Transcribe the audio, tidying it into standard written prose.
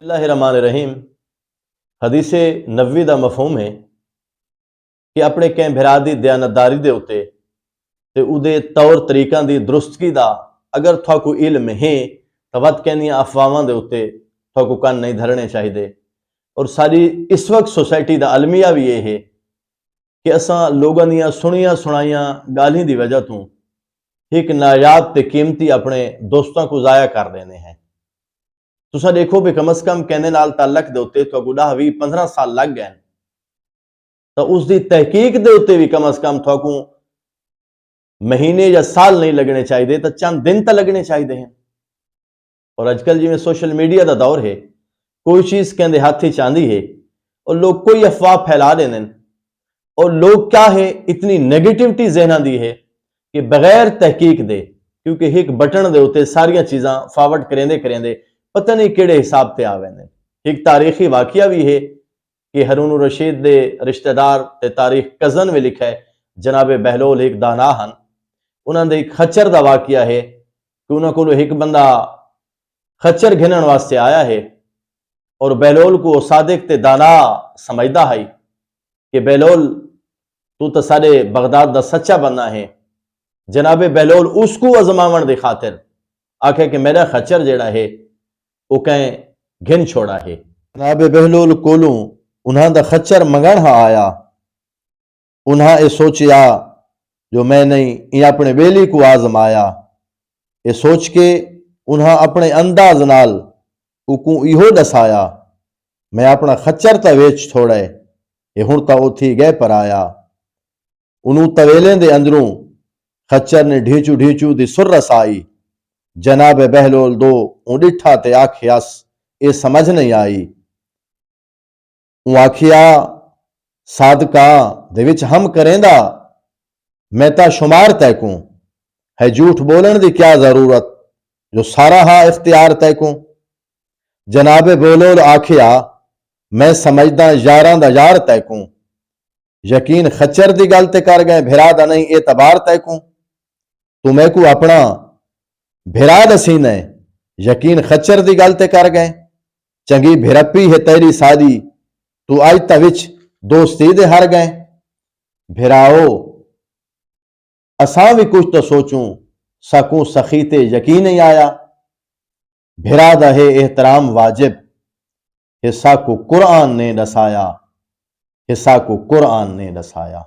اللہ الرحمن الرحیم حدیث نبوی دا مفہوم ہے کہ اپنے کہیں بھرا دی دیانتداری دے ہوتے تے او دے طور طریقہ دی درستگی دا اگر تھا کو علم ہے تو ود کہنی افواہاں دے ہوتے تھا کو کن نہیں دھرنے چاہیے۔ اور ساری اس وقت سوسائٹی دا المیہ بھی یہ ہے کہ اساں لوگاں دیاں سنیاں سنائیاں گالیاں دی وجہ تو ایک نایاب تے قیمتی اپنے دوستاں کو ضائع کر دینے ہیں۔ تساں دیکھو بھی کم از کم کہنے نال تعلق دے ہوتے تو کو 10-15 سال لگ گئے تو اس دی تحقیق دے ہوتے بھی کم از کم تھوکوں مہینے یا سال نہیں لگنے چاہیے تو چند دن تا لگنے چاہیے ہیں۔ اور آج کل جی میں سوشل میڈیا دا دور ہے، کوئی چیز کہندے ہاتھی چاندی ہے اور لوگ کوئی افواہ پھیلا دینے اور لوگ کیا ہے اتنی نیگیٹیوٹی ذہنہ دی ہے کہ بغیر تحقیق دے، کیونکہ ایک بٹن دے ہوتے ساریاں چیزاں فارورڈ کریں دے پتہ نہیں کیڑے حساب تے آوے نے۔ ایک تاریخی واقعہ بھی ہے کہ ہارون الرشید دے رشتہ دار تے تاریخ کزن میں لکھا ہے، جناب بہلول ایک دانا ہن، انہاں دے ایک خچر دا واقعہ ہے کہ انہاں کو ایک بندہ خچر گھنن واسطے آیا ہے اور بہلول کو صادق تے دانا سمجھدا ہے کہ بہلول تو سارے بغداد دا سچا بندہ ہے۔ جناب بہلول اس کو ازماون دے خاطر آکھے کہ میرا خچر جیڑا ہے وہ کہیں گھن چھوڑا ہے۔ جناب بہلول کولوں انہاں دا خچر منگن ہاں آیا، انہاں اے سوچیا جو میں نہیں یہ اپنے بیلی کو آزمایا، اے سوچ کے انہاں اپنے انداز نال اکوں ایہو دسایا، میں اپنا خچر تا ویچ چھوڑے یہ ہن تا اوتھی گئے پر آیا۔ انہوں طویلیں دے اندروں خچر نے ڈھیچو ڈھیچو دی سر رسائی، جناب بہلول دو ڈٹھا تے آکھیاس اے سمجھ نہیں آئی۔ آکھیا صادقاں دے وچ ہم کریں دا میں تا شمار تیکوں ہے، جھوٹ بولن دی کیا ضرورت جو سارا ہا اختیار تیکوں۔ جناب بہلول آکھیا میں سمجھدا یاراں دا یار تیکوں، یقین خچر دی گل تے کر گئے بھرا دا نہیں اعتبار تیکوں۔ تو میں کو اپنا بھرا دسی نے یقین خچر دی گل تے کر گئے، چنگی بھرپی ہے تیری سادی تو آج تا وچ دوستی دے ہر گئے۔ بھراؤ اساں بھی کچھ تو سوچوں سکوں سخی تے یقین نہیں آیا، بھرا دا ہے احترام واجب حصہ کو قرآن نے دسایا، حصہ کو قرآن نے دسایا۔